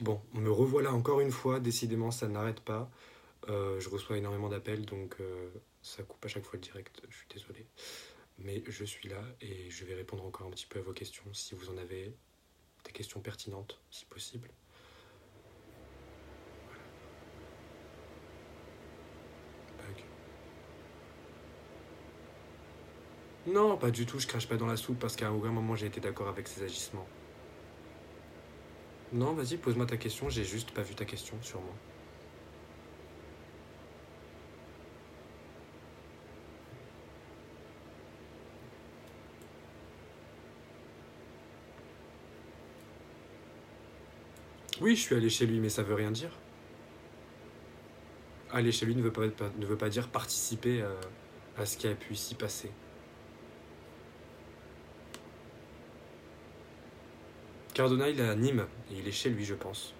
Bon, me revoilà encore une fois, décidément ça n'arrête pas. Je reçois énormément d'appels, donc ça coupe à chaque fois le direct, je suis désolé. Mais je suis là et je vais répondre encore un petit peu à vos questions, si vous en avez des questions pertinentes, si possible. Bug. Non, pas du tout, je crache pas dans la soupe parce qu'à aucun moment j'ai été d'accord avec ces agissements. Non, vas-y, pose-moi ta question, j'ai juste pas vu ta question, sûrement. Oui, je suis allé chez lui, mais ça veut rien dire. Aller chez lui ne veut pas dire participer à ce qui a pu s'y passer. Cardona, il est à Nîmes, et il est chez lui, je pense.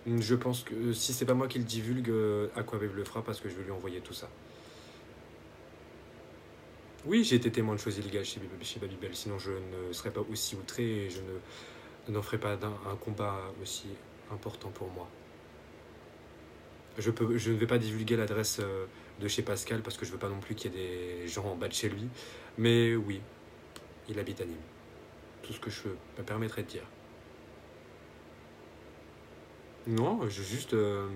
Je pense que si c'est pas moi qui le divulgue, Aquawave le fera parce que je vais lui envoyer tout ça. Oui, j'ai été témoin de choses illégales chez Babybel, sinon je ne serais pas aussi outré et n'en ferais pas un combat aussi important pour moi. Je ne vais pas divulguer l'adresse de chez Pascal parce que je veux pas non plus qu'il y ait des gens en bas de chez lui. Mais oui, il habite à Nîmes. Tout ce que je me permettrais de dire. Non, je juste. Non.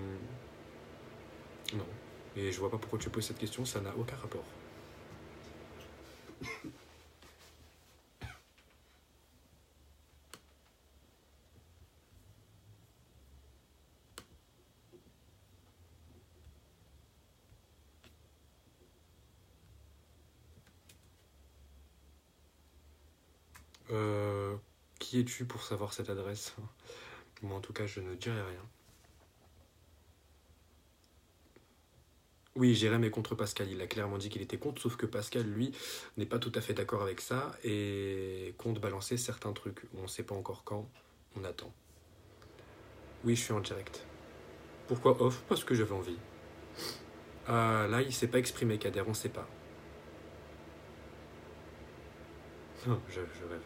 Et je vois pas pourquoi tu poses cette question, ça n'a aucun rapport. Euh, qui es-tu pour savoir cette adresse? Moi, en tout cas, je ne dirai rien. Oui, Jérém est contre Pascal. Il a clairement dit qu'il était contre, sauf que Pascal, lui, n'est pas tout à fait d'accord avec ça et compte balancer certains trucs. On ne sait pas encore quand, on attend. Oui, je suis en direct. Pourquoi off? Parce que j'avais envie. Ah, là, il s'est pas exprimé, Kader, on sait pas. Non, je rêve.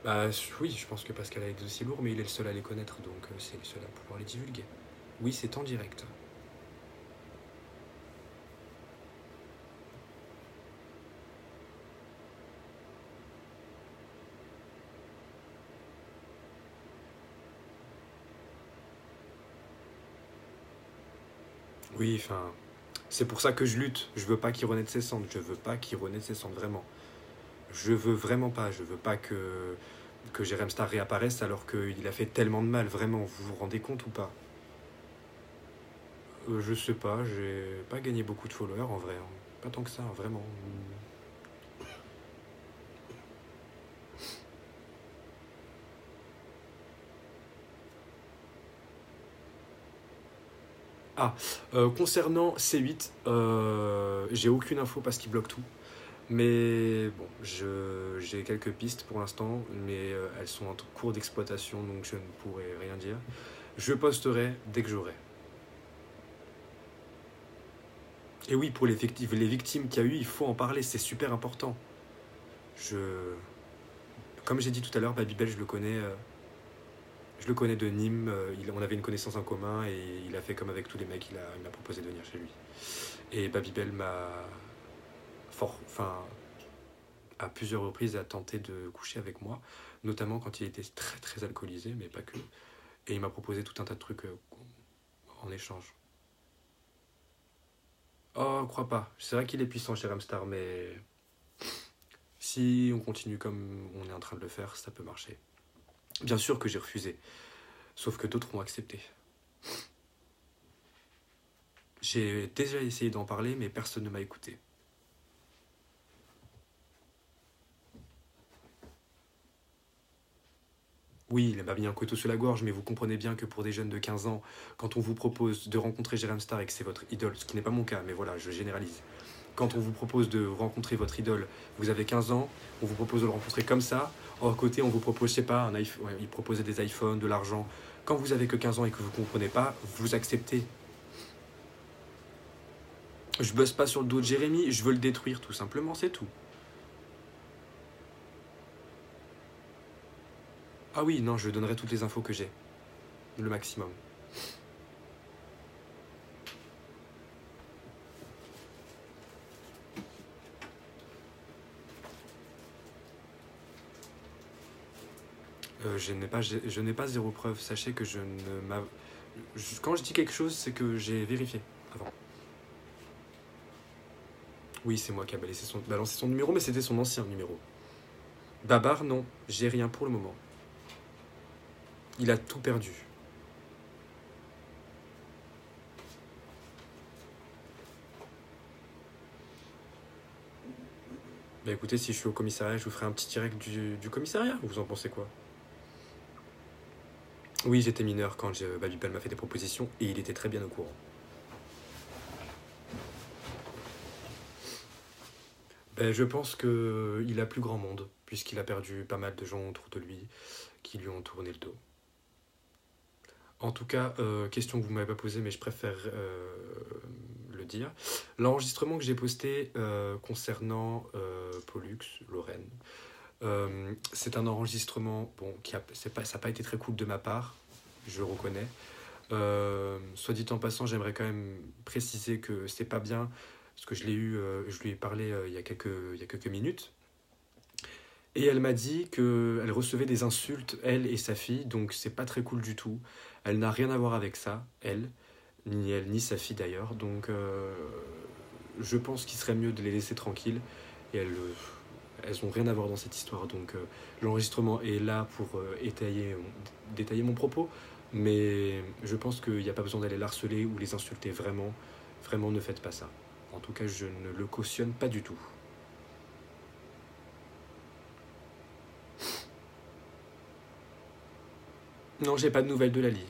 Bah oui, je pense que Pascal a des dossiers lourds, mais il est le seul à les connaître, donc c'est le seul à pouvoir les divulguer. Oui, c'est en direct. Oui, enfin, c'est pour ça que je lutte. Je veux pas qu'il renaisse ses cendres. Je veux pas qu'il renaisse ses cendres, vraiment. Je veux vraiment pas. Je veux pas que Jérém Star réapparaisse alors qu'il a fait tellement de mal, vraiment. Vous vous rendez compte ou pas? Je sais pas, j'ai pas gagné beaucoup de followers en vrai. Pas tant que ça, vraiment. Ah, concernant C8, j'ai aucune info parce qu'il bloque tout. Mais bon, j'ai quelques pistes pour l'instant, mais elles sont en cours d'exploitation, donc je ne pourrai rien dire. Je posterai dès que j'aurai. Et oui, pour les victimes qu'il y a eu, il faut en parler, c'est super important. Je, Comme j'ai dit tout à l'heure, Babybel, je le connais de Nîmes. On avait une connaissance en commun et il a fait comme avec tous les mecs, il m'a proposé de venir chez lui. Et Babybel enfin, à plusieurs reprises, a tenté de coucher avec moi, notamment quand il était très très alcoolisé, mais pas que. Et il m'a proposé tout un tas de trucs en échange. Oh, crois pas. C'est vrai qu'il est puissant chez Ramstar, mais si on continue comme on est en train de le faire, ça peut marcher. Bien sûr que j'ai refusé, sauf que d'autres ont accepté. J'ai déjà essayé d'en parler, mais personne ne m'a écouté. Oui, il m'a mis un couteau sous la gorge, mais vous comprenez bien que pour des jeunes de 15 ans, quand on vous propose de rencontrer Jérém Star et que c'est votre idole, ce qui n'est pas mon cas, mais voilà, je généralise. Quand on vous propose de rencontrer votre idole, vous avez 15 ans, on vous propose de le rencontrer comme ça. Or, côté, on vous propose, je sais pas, il proposait des iPhones, de l'argent. Quand vous avez que 15 ans et que vous comprenez pas, vous acceptez. Je bosse pas sur le dos de Jérémy, je veux le détruire, tout simplement, c'est tout. Ah oui, non, je donnerai toutes les infos que j'ai. Le maximum. Je n'ai pas zéro preuve. Sachez que je ne m'a... Quand je dis quelque chose, c'est que j'ai vérifié avant. Oui, c'est moi qui ai balancé son numéro, mais c'était son ancien numéro. Babar, non. J'ai rien pour le moment. Il a tout perdu. Bah écoutez, si je suis au commissariat, je vous ferai un petit direct du commissariat. Vous en pensez quoi? Oui, j'étais mineur quand Babybel m'a fait des propositions et il était très bien au courant. Ben, je pense qu'il a plus grand monde, puisqu'il a perdu pas mal de gens autour de lui qui lui ont tourné le dos. En tout cas, question que vous ne m'avez pas posée, mais je préfère le dire. L'enregistrement que j'ai posté concernant Pollux, Lorraine, c'est un enregistrement bon, ça n'a pas été très cool de ma part, je le reconnais. Soit dit en passant, j'aimerais quand même préciser que c'est pas bien, parce que je lui ai parlé il y a quelques minutes. Et elle m'a dit qu'elle recevait des insultes, elle et sa fille, donc c'est pas très cool du tout. Elle n'a rien à voir avec ça, ni elle, ni sa fille d'ailleurs. Donc je pense qu'il serait mieux de les laisser tranquilles. Et elles n'ont rien à voir dans cette histoire. Donc l'enregistrement est là pour détailler mon propos. Mais je pense qu'il n'y a pas besoin d'aller l'harceler ou les insulter vraiment. Vraiment, ne faites pas ça. En tout cas, je ne le cautionne pas du tout. Non, j'ai pas de nouvelles de Lali.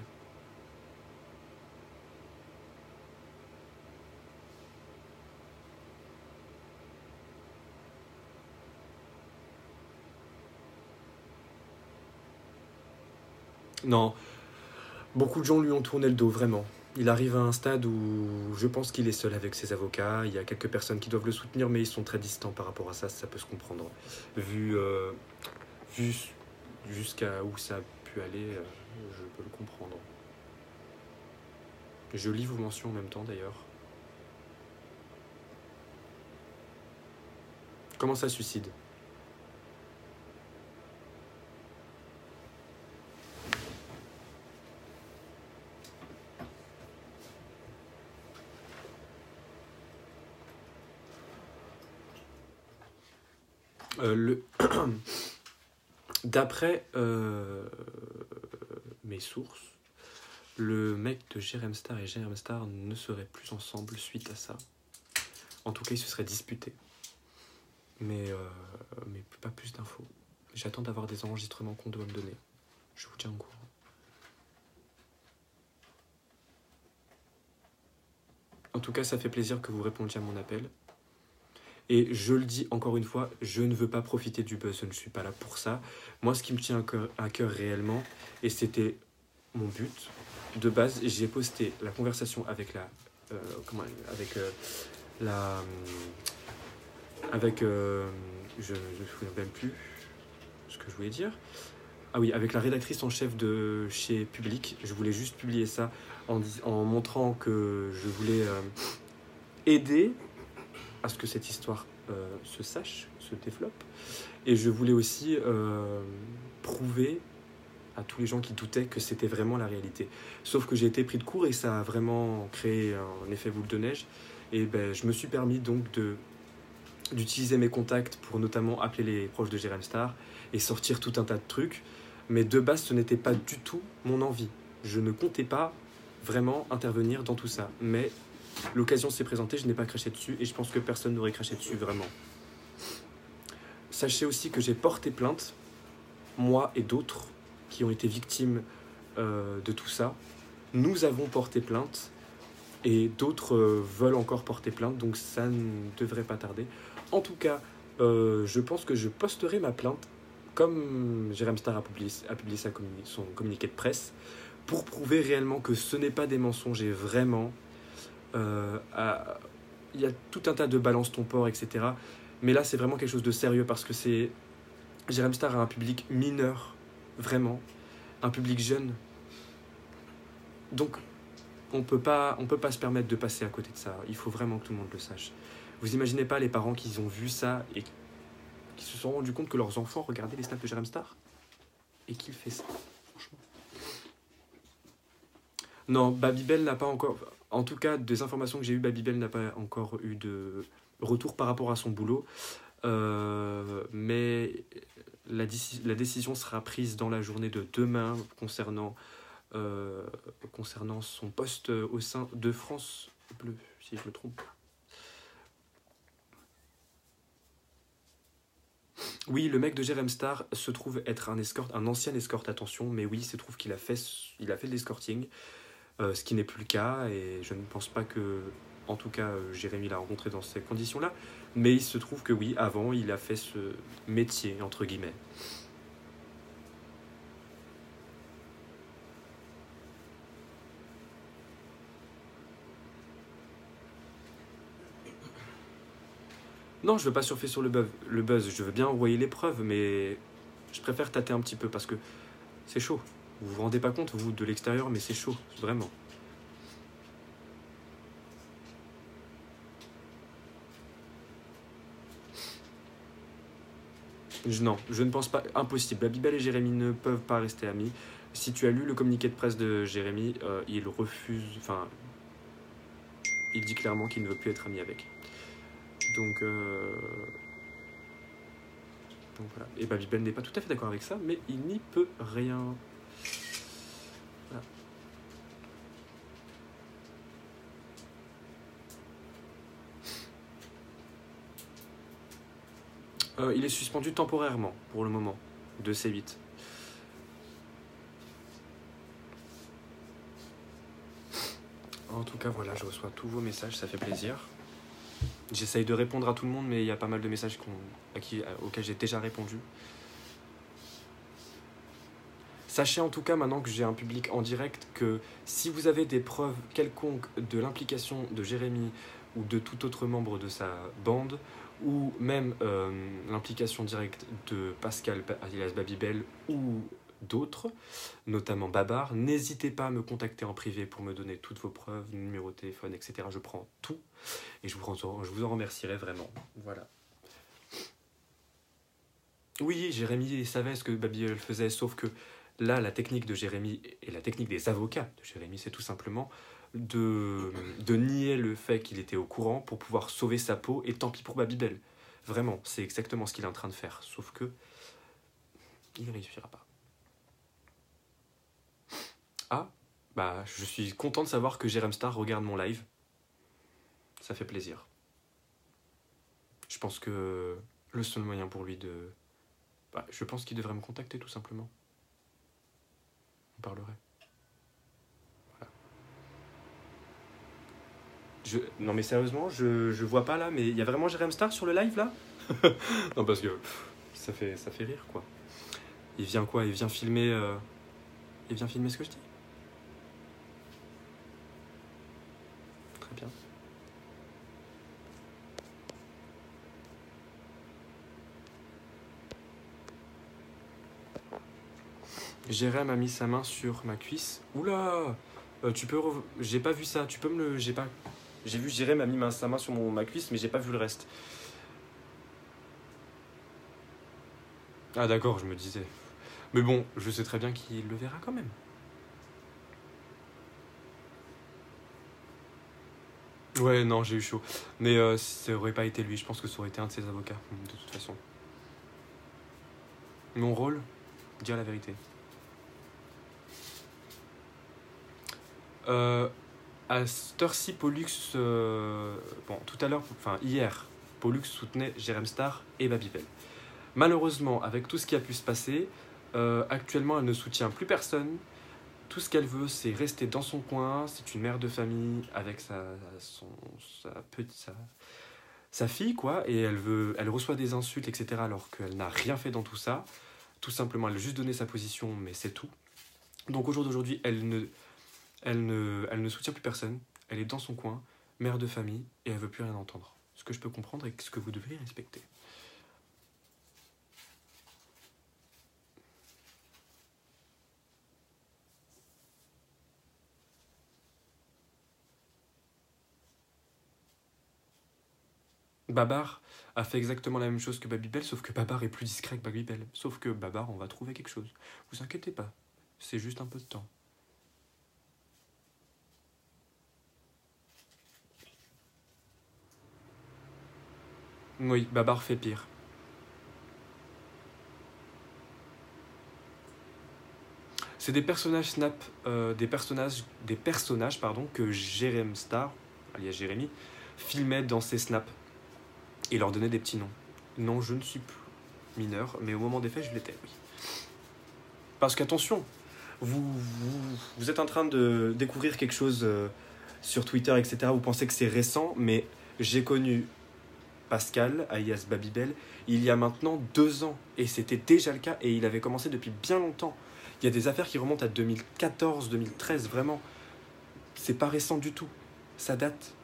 Non, beaucoup de gens lui ont tourné le dos, vraiment. Il arrive à un stade où je pense qu'il est seul avec ses avocats. Il y a quelques personnes qui doivent le soutenir, mais ils sont très distants par rapport à ça. Ça peut se comprendre. Vu jusqu'à où ça a pu aller, je peux le comprendre. Je lis vos mentions en même temps, d'ailleurs. Comment ça, suicide? Le... D'après mes sources, le mec de Jérém Star et Jérém Star ne seraient plus ensemble suite à ça. En tout cas, ils se seraient disputés. Mais pas plus d'infos. J'attends d'avoir des enregistrements qu'on doit me donner. Je vous tiens au courant. En tout cas, ça fait plaisir que vous répondiez à mon appel. Et je le dis encore une fois, je ne veux pas profiter du buzz, je ne suis pas là pour ça. Moi, ce qui me tient à cœur réellement, et c'était mon but de base, j'ai posté la conversation avec je ne me souviens même plus ce que je voulais dire. Ah oui, avec la rédactrice en chef de chez Public. Je voulais juste publier ça en montrant que je voulais aider à ce que cette histoire se sache, se développe. Et je voulais aussi prouver à tous les gens qui doutaient que c'était vraiment la réalité. Sauf que j'ai été pris de court et ça a vraiment créé un effet boule de neige. Et ben, je me suis permis donc d'utiliser mes contacts pour notamment appeler les proches de Jérém Star et sortir tout un tas de trucs. Mais de base, ce n'était pas du tout mon envie. Je ne comptais pas vraiment intervenir dans tout ça. Mais l'occasion s'est présentée, je n'ai pas craché dessus et je pense que personne n'aurait craché dessus vraiment. Sachez aussi que j'ai porté plainte, moi et d'autres qui ont été victimes de tout ça. Nous avons porté plainte et d'autres veulent encore porter plainte, donc ça ne devrait pas tarder. En tout cas, je pense que je posterai ma plainte comme Jérém Star a publié son communiqué de presse pour prouver réellement que ce n'est pas des mensonges et vraiment il y a tout un tas de balance ton port, etc. Mais là, c'est vraiment quelque chose de sérieux parce que Jérém Star a un public mineur vraiment, un public jeune. Donc, on peut pas se permettre de passer à côté de ça. Il faut vraiment que tout le monde le sache. Vous imaginez pas les parents qui ont vu ça et qui se sont rendus compte que leurs enfants regardaient les snaps de Jérém Star et qu'il fait ça, franchement. Non, Babybel n'a pas encore... En tout cas, des informations que j'ai eues, Babybel n'a pas encore eu de retour par rapport à son boulot. Mais la décision sera prise dans la journée de demain concernant son poste au sein de France Bleu, si je me trompe. Oui, le mec de Jérém Star se trouve être un ancien escorte, attention, mais oui, il se trouve qu'il a fait de l'escorting, ce qui n'est plus le cas, et je ne pense pas que, en tout cas, Jérémy l'a rencontré dans ces conditions-là, mais il se trouve que oui, avant, il a fait ce métier, entre guillemets. Non, je veux pas surfer sur le buzz, je veux bien envoyer les preuves, mais je préfère tâter un petit peu parce que c'est chaud. Vous vous rendez pas compte, vous, de l'extérieur, mais c'est chaud, vraiment. Non, je ne pense pas. Impossible. Babybel et Jérémy ne peuvent pas rester amis. Si tu as lu le communiqué de presse de Jérémy, il refuse. Enfin, il dit clairement qu'il ne veut plus être ami avec. Donc voilà. Et Babybel n'est pas tout à fait d'accord avec ça, mais il n'y peut rien. Voilà. Il est suspendu temporairement pour le moment de C8. En tout cas, voilà, je reçois tous vos messages, ça fait plaisir. J'essaye de répondre à tout le monde, mais il y a pas mal de messages auxquels j'ai déjà répondu. Sachez en tout cas, maintenant que j'ai un public en direct, que si vous avez des preuves quelconques de l'implication de Jérémy ou de tout autre membre de sa bande, ou même l'implication directe de Pascal alias Babybel ou d'autres, notamment Babar, n'hésitez pas à me contacter en privé pour me donner toutes vos preuves, numéro de téléphone, etc. Je prends tout et je vous en remercierai vraiment. Voilà. Oui, Jérémy savait ce que Babybel faisait, sauf que là, la technique de Jérémy et la technique des avocats de Jérémy, c'est tout simplement de nier le fait qu'il était au courant pour pouvoir sauver sa peau, et tant pis pour Babybel. Vraiment, c'est exactement ce qu'il est en train de faire, sauf que il ne réussira pas. Ah, bah je suis content de savoir que Jérém Star regarde mon live. Ça fait plaisir. Je pense que le seul moyen pour lui de... Bah, je pense qu'il devrait me contacter tout simplement. On parlerait. Voilà. Non mais sérieusement, je vois pas là, mais il y a vraiment Jérém Star sur le live là? Non parce que ça fait rire quoi. Il vient quoi? Il vient filmer ce que je dis? Très bien. Jérém a mis sa main sur ma cuisse. Oula, j'ai pas vu ça. Tu peux me le... J'ai vu Jérém a mis sa main sur ma cuisse, mais j'ai pas vu le reste. Ah d'accord, je me disais. Mais bon, je sais très bien qu'il le verra quand même. Ouais, non, j'ai eu chaud. Mais ça aurait pas été lui, je pense que ça aurait été un de ses avocats, de toute façon. Mon rôle, dire la vérité. À cette heure-ci, Pollux... bon, tout à l'heure, enfin hier, Pollux soutenait Jérém Star et Babybel. Malheureusement, avec tout ce qui a pu se passer, actuellement, elle ne soutient plus personne. Tout ce qu'elle veut, c'est rester dans son coin. C'est une mère de famille avec sa fille, quoi. Et elle reçoit des insultes, etc. alors qu'elle n'a rien fait dans tout ça. Tout simplement, elle a juste donné sa position, mais c'est tout. Donc au jour d'aujourd'hui, elle ne soutient plus personne. Elle est dans son coin, mère de famille, et elle veut plus rien entendre. Ce que je peux comprendre et ce que vous devriez respecter. Babar a fait exactement la même chose que Babybel, sauf que Babar est plus discret que Babybel. Sauf que Babar, on va trouver quelque chose. Vous inquiétez pas, c'est juste un peu de temps. Oui, Babar fait pire. C'est des personnages Snap, des personnages pardon, que Jérém Star, alias Jérémy, filmait dans ses snaps et leur donnait des petits noms. Non, je ne suis plus mineur, mais au moment des faits, je l'étais, oui. Parce qu'attention, vous êtes en train de découvrir quelque chose sur Twitter, etc. Vous pensez que c'est récent, mais j'ai connu Pascal, alias Babybel, il y a maintenant 2 ans. Et c'était déjà le cas, et il avait commencé depuis bien longtemps. Il y a des affaires qui remontent à 2014, 2013, vraiment. C'est pas récent du tout. Ça date.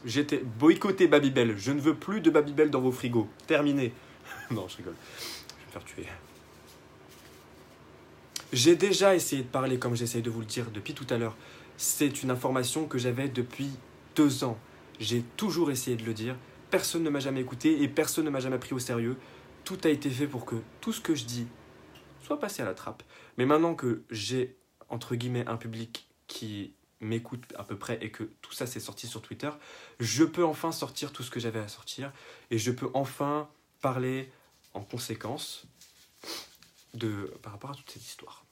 J'étais boycotté Babybel. Je ne veux plus de Babybel dans vos frigos. Terminé. Non, je rigole. Je vais me faire tuer. J'ai déjà essayé de parler comme j'essaye de vous le dire depuis tout à l'heure. C'est une information que j'avais depuis 2 ans. J'ai toujours essayé de le dire. Personne ne m'a jamais écouté et personne ne m'a jamais pris au sérieux. Tout a été fait pour que tout ce que je dis soit passé à la trappe. Mais maintenant que j'ai, entre guillemets, un public qui m'écoute à peu près et que tout ça s'est sorti sur Twitter, je peux enfin sortir tout ce que j'avais à sortir et je peux enfin parler en conséquence par rapport à toute cette histoire.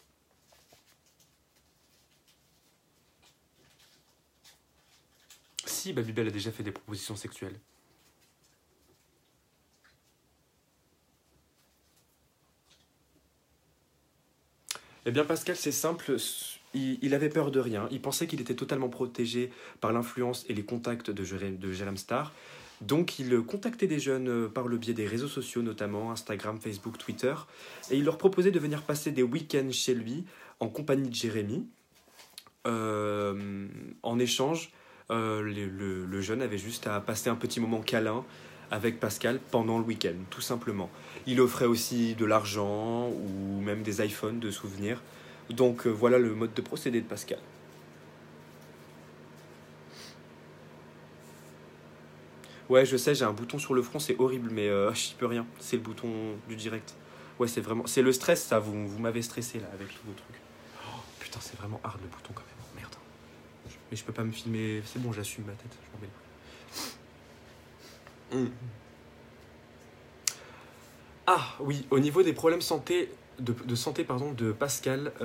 Si Babybel a déjà fait des propositions sexuelles. Eh bien Pascal, c'est simple, il avait peur de rien, il pensait qu'il était totalement protégé par l'influence et les contacts de Jérém Star, donc il contactait des jeunes par le biais des réseaux sociaux, notamment Instagram, Facebook, Twitter, et il leur proposait de venir passer des week-ends chez lui en compagnie de Jérémy. En échange, le jeune avait juste à passer un petit moment câlin avec Pascal pendant le week-end, tout simplement. Il offrait aussi de l'argent ou même des iPhones de souvenirs. Donc voilà le mode de procédé de Pascal. Ouais, je sais, j'ai un bouton sur le front, c'est horrible, mais j'y peux rien. C'est le bouton du direct. Ouais, c'est vraiment... C'est le stress, ça. Vous m'avez stressé, là, avec tous vos trucs. Oh, putain, c'est vraiment hard, le bouton, quand même. Merde. Mais je peux pas me filmer... C'est bon, j'assume ma tête. Je m'en bats les couilles. Ah, oui, au niveau des problèmes santé, de santé, pardon, de Pascal...